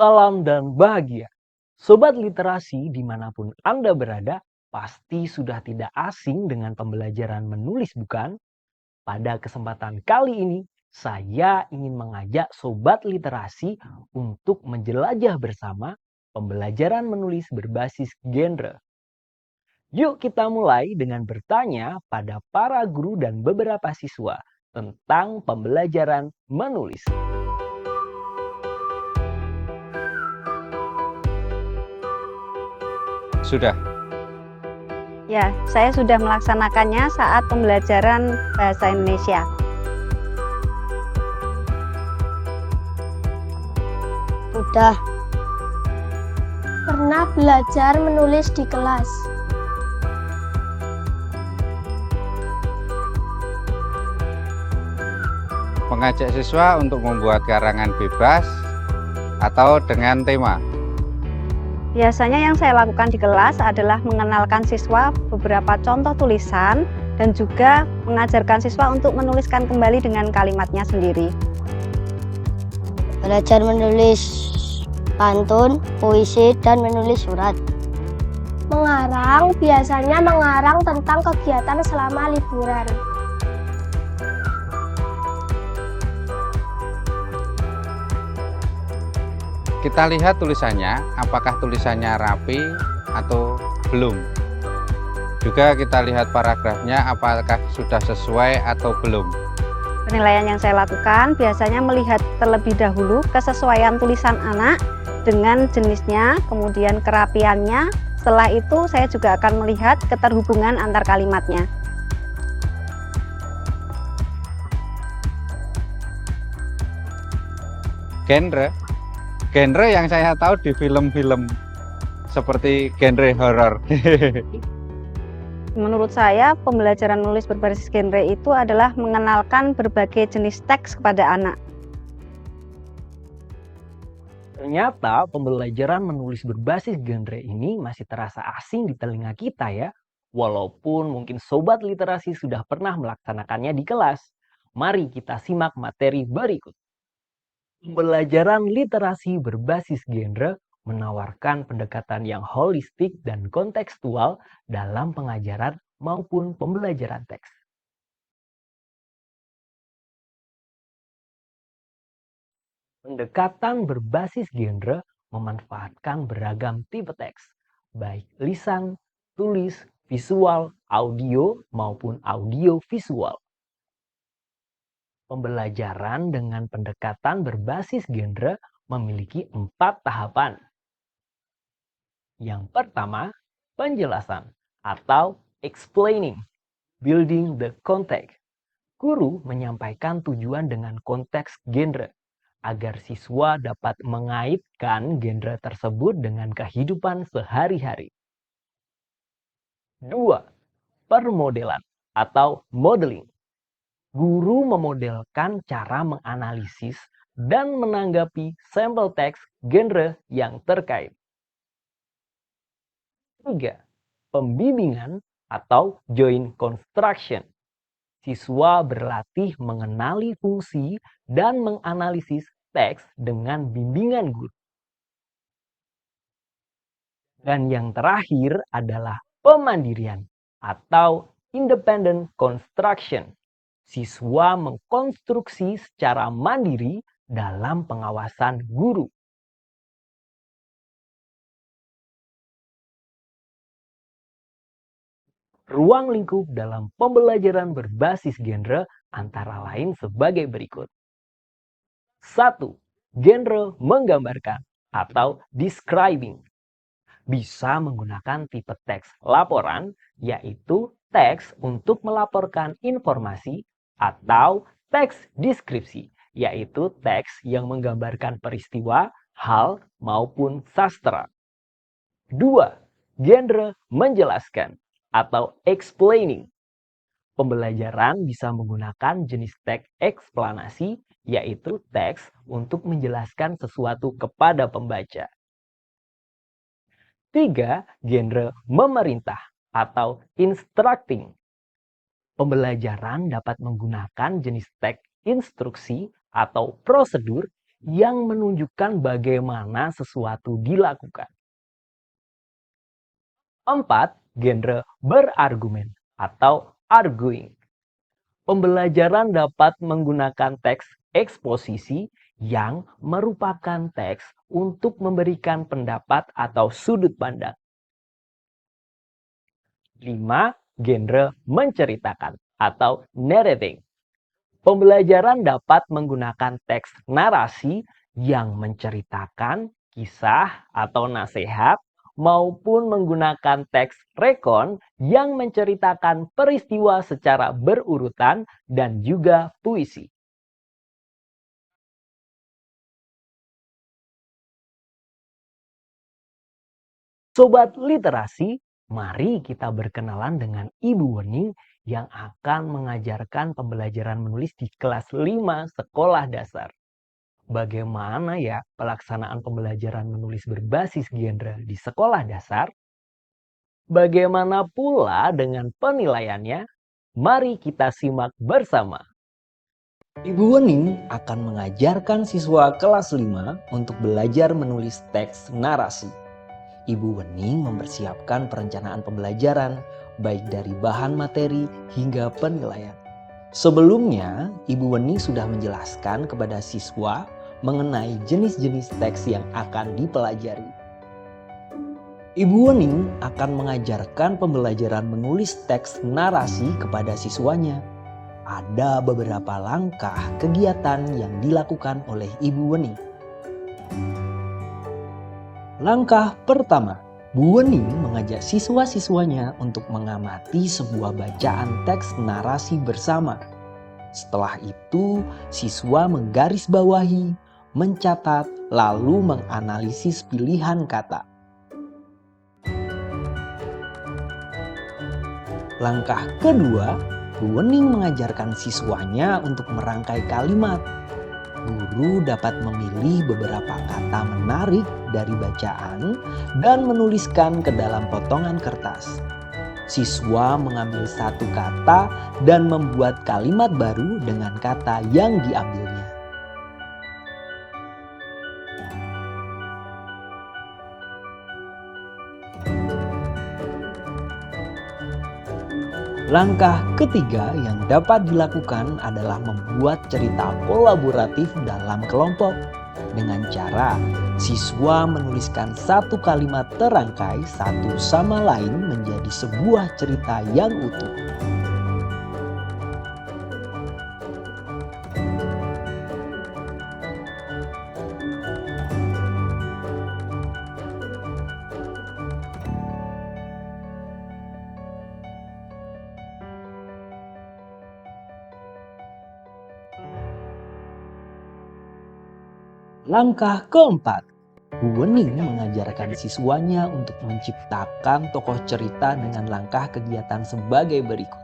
salam dan bahagia. Sobat literasi dimanapun Anda berada, pasti sudah tidak asing dengan pembelajaran menulis bukan? Pada kesempatan kali ini, saya ingin mengajak Sobat literasi untuk menjelajah bersama pembelajaran menulis berbasis genre. Yuk kita mulai dengan bertanya pada para guru dan beberapa siswa tentang pembelajaran menulis. Sudah. Ya, saya sudah melaksanakannya saat pembelajaran bahasa Indonesia. Sudah. Pernah belajar menulis di kelas. Mengajak siswa untuk membuat karangan bebas atau dengan tema. Biasanya yang saya lakukan di kelas adalah mengenalkan siswa beberapa contoh tulisan dan juga mengajarkan siswa untuk menuliskan kembali dengan kalimatnya sendiri. Belajar menulis pantun, puisi, dan menulis surat. Mengarang, biasanya mengarang tentang kegiatan selama liburan. Kita lihat tulisannya, apakah tulisannya rapi atau belum. Juga kita lihat paragrafnya, apakah sudah sesuai atau belum. Penilaian yang saya lakukan biasanya melihat terlebih dahulu kesesuaian tulisan anak dengan jenisnya, kemudian kerapiannya. Setelah itu saya juga akan melihat keterhubungan antar kalimatnya. Genre yang saya tahu di film-film seperti genre horor. Menurut saya, pembelajaran menulis berbasis genre itu adalah mengenalkan berbagai jenis teks kepada anak. Ternyata pembelajaran menulis berbasis genre ini masih terasa asing di telinga kita ya. Walaupun mungkin sobat literasi sudah pernah melaksanakannya di kelas. Mari kita simak materi berikut. Pembelajaran literasi berbasis genre menawarkan pendekatan yang holistik dan kontekstual dalam pengajaran maupun pembelajaran teks. Pendekatan berbasis genre memanfaatkan beragam tipe teks, baik lisan, tulis, visual, audio, maupun audio visual. Pembelajaran dengan pendekatan berbasis genre memiliki 4 tahapan. Yang pertama, penjelasan atau explaining, building the context. Guru menyampaikan tujuan dengan konteks genre agar siswa dapat mengaitkan genre tersebut dengan kehidupan sehari-hari. 2. Permodelan atau modeling. Guru memodelkan cara menganalisis dan menanggapi sampel teks genre yang terkait. 3. Pembimbingan atau joint construction. Siswa berlatih mengenali fungsi dan menganalisis teks dengan bimbingan guru. Dan yang terakhir adalah pemandirian atau independent construction. Siswa mengkonstruksi secara mandiri dalam pengawasan guru. Ruang lingkup dalam pembelajaran berbasis genre antara lain sebagai berikut. 1. Genre menggambarkan atau describing. Bisa menggunakan tipe teks laporan, yaitu teks untuk melaporkan informasi, atau teks deskripsi, yaitu teks yang menggambarkan peristiwa, hal, maupun sastra. 2. Genre menjelaskan atau explaining. Pembelajaran bisa menggunakan jenis teks eksplanasi, yaitu teks untuk menjelaskan sesuatu kepada pembaca. 3. Genre memerintah atau instructing. Pembelajaran dapat menggunakan jenis teks instruksi atau prosedur yang menunjukkan bagaimana sesuatu dilakukan. 4. Genre berargumen atau arguing. Pembelajaran dapat menggunakan teks eksposisi yang merupakan teks untuk memberikan pendapat atau sudut pandang. 5. Genre menceritakan atau narrating. Pembelajaran dapat menggunakan teks narasi yang menceritakan kisah atau nasihat maupun menggunakan teks rekon yang menceritakan peristiwa secara berurutan dan juga puisi. Sobat literasi, mari kita berkenalan dengan Ibu Wening yang akan mengajarkan pembelajaran menulis di kelas 5 sekolah dasar. Bagaimana ya pelaksanaan pembelajaran menulis berbasis genre di sekolah dasar? Bagaimana pula dengan penilaiannya? Mari kita simak bersama. Ibu Wening akan mengajarkan siswa kelas 5 untuk belajar menulis teks narasi. Ibu Wening mempersiapkan perencanaan pembelajaran, baik dari bahan materi hingga penilaian. Sebelumnya, Ibu Wening sudah menjelaskan kepada siswa mengenai jenis-jenis teks yang akan dipelajari. Ibu Wening akan mengajarkan pembelajaran menulis teks narasi kepada siswanya. Ada beberapa langkah kegiatan yang dilakukan oleh Ibu Wening. Langkah pertama, Bu Wening mengajak siswa-siswanya untuk mengamati sebuah bacaan teks narasi bersama. Setelah itu, siswa menggarisbawahi, mencatat, lalu menganalisis pilihan kata. Langkah kedua, Bu Wening mengajarkan siswanya untuk merangkai kalimat. Guru dapat memilih beberapa kata menarik dari bacaan dan menuliskan ke dalam potongan kertas. Siswa mengambil satu kata dan membuat kalimat baru dengan kata yang diambilnya. Langkah ketiga yang dapat dilakukan adalah membuat cerita kolaboratif dalam kelompok. Dengan cara siswa menuliskan satu kalimat terangkai satu sama lain menjadi sebuah cerita yang utuh. Langkah keempat, Bu Wening mengajarkan siswanya untuk menciptakan tokoh cerita dengan langkah kegiatan sebagai berikut.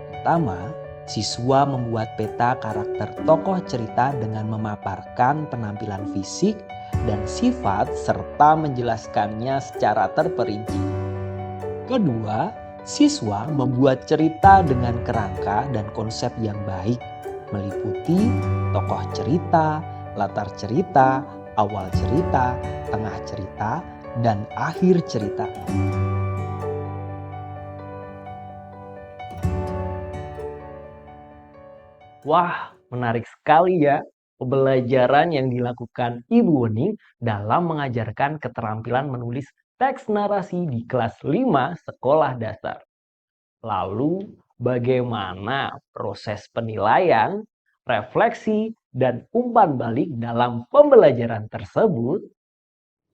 Pertama, siswa membuat peta karakter tokoh cerita dengan memaparkan penampilan fisik dan sifat serta menjelaskannya secara terperinci. Kedua, siswa membuat cerita dengan kerangka dan konsep yang baik, meliputi tokoh cerita, latar cerita, awal cerita, tengah cerita, dan akhir cerita. Wah, menarik sekali ya pembelajaran yang dilakukan Ibu Wening dalam mengajarkan keterampilan menulis teks narasi di kelas 5 sekolah dasar. Lalu, bagaimana proses penilaian, refleksi, dan umpan balik dalam pembelajaran tersebut?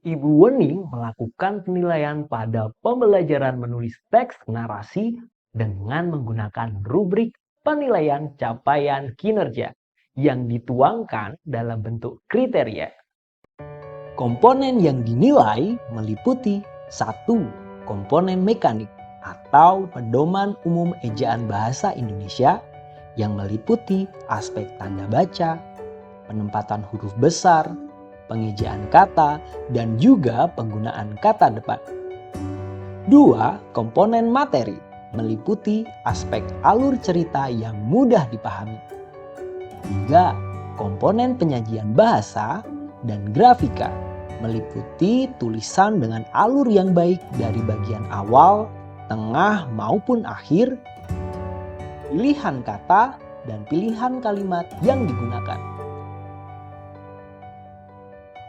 Ibu Wening melakukan penilaian pada pembelajaran menulis teks narasi dengan menggunakan rubrik penilaian capaian kinerja yang dituangkan dalam bentuk kriteria. Komponen yang dinilai meliputi 1. Komponen mekanik atau pedoman umum ejaan bahasa Indonesia yang meliputi aspek tanda baca, penempatan huruf besar, pengejaan kata, dan juga penggunaan kata depan. 2. Komponen materi meliputi aspek alur cerita yang mudah dipahami. 3. komponen penyajian bahasa, dan grafika, meliputi tulisan dengan alur yang baik dari bagian awal, tengah maupun akhir, pilihan kata, dan pilihan kalimat yang digunakan.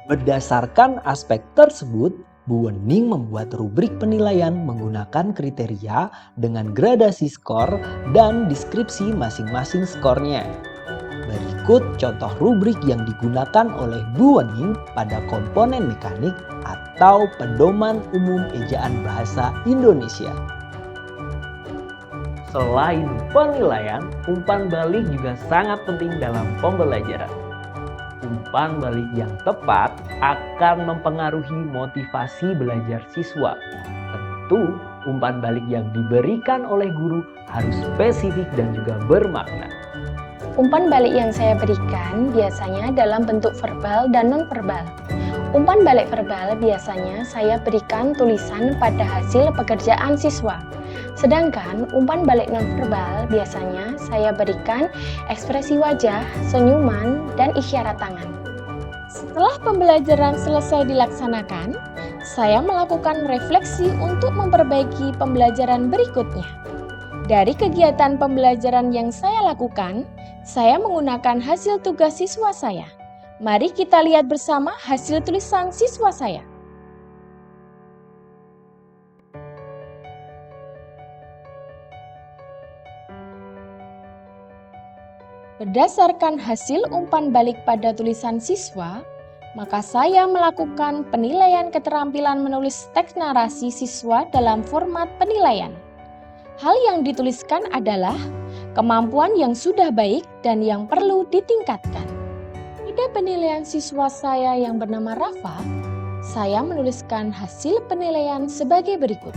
Berdasarkan aspek tersebut, Bu Wening membuat rubrik penilaian menggunakan kriteria dengan gradasi skor dan deskripsi masing-masing skornya. Berikut contoh rubrik yang digunakan oleh Bu Wening pada komponen mekanik atau pedoman umum ejaan bahasa Indonesia. Selain penilaian, umpan balik juga sangat penting dalam pembelajaran. Umpan balik yang tepat akan mempengaruhi motivasi belajar siswa. Tentu, umpan balik yang diberikan oleh guru harus spesifik dan juga bermakna. Umpan balik yang saya berikan biasanya dalam bentuk verbal dan non-verbal. Umpan balik verbal biasanya saya berikan tulisan pada hasil pekerjaan siswa. Sedangkan umpan balik non-verbal biasanya saya berikan ekspresi wajah, senyuman, dan isyarat tangan. Setelah pembelajaran selesai dilaksanakan, saya melakukan refleksi untuk memperbaiki pembelajaran berikutnya. Dari kegiatan pembelajaran yang saya lakukan, saya menggunakan hasil tugas siswa saya. Mari kita lihat bersama hasil tulisan siswa saya. Berdasarkan hasil umpan balik pada tulisan siswa, maka saya melakukan penilaian keterampilan menulis teks narasi siswa dalam format penilaian. Hal yang dituliskan adalah kemampuan yang sudah baik dan yang perlu ditingkatkan. Pada penilaian siswa saya yang bernama Rafa, saya menuliskan hasil penilaian sebagai berikut.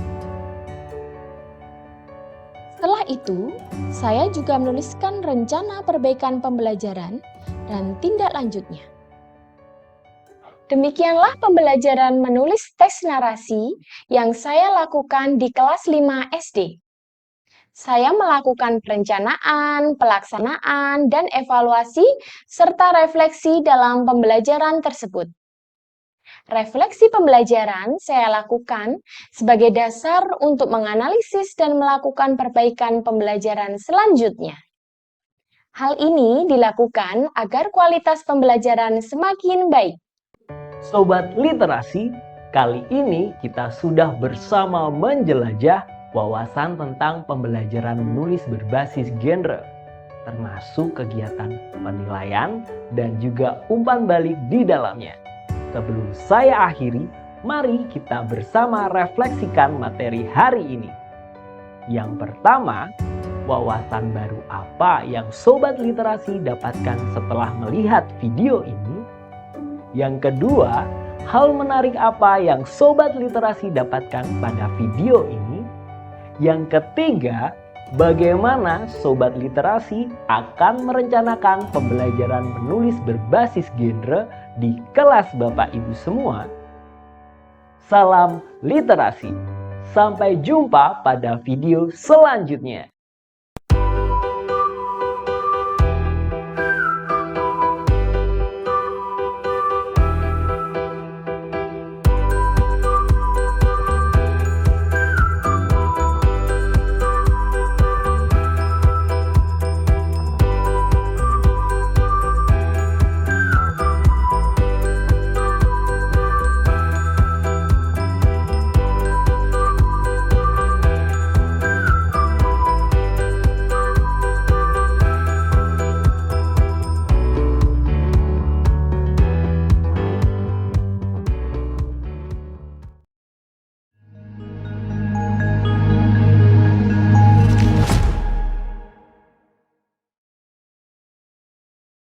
Setelah itu, saya juga menuliskan rencana perbaikan pembelajaran dan tindak lanjutnya. Demikianlah pembelajaran menulis teks narasi yang saya lakukan di kelas 5 SD. Saya melakukan perencanaan, pelaksanaan, dan evaluasi serta refleksi dalam pembelajaran tersebut. Refleksi pembelajaran saya lakukan sebagai dasar untuk menganalisis dan melakukan perbaikan pembelajaran selanjutnya. Hal ini dilakukan agar kualitas pembelajaran semakin baik. Sobat Literasi, kali ini kita sudah bersama menjelajah wawasan tentang pembelajaran menulis berbasis genre, termasuk kegiatan penilaian dan juga umpan balik di dalamnya. Sebelum saya akhiri, mari kita bersama refleksikan materi hari ini. Yang pertama, wawasan baru apa yang Sobat Literasi dapatkan setelah melihat video ini? Yang kedua, hal menarik apa yang Sobat Literasi dapatkan pada video ini? Yang ketiga, bagaimana Sobat Literasi akan merencanakan pembelajaran menulis berbasis genre di kelas Bapak Ibu semua? Salam literasi. Sampai jumpa pada video selanjutnya.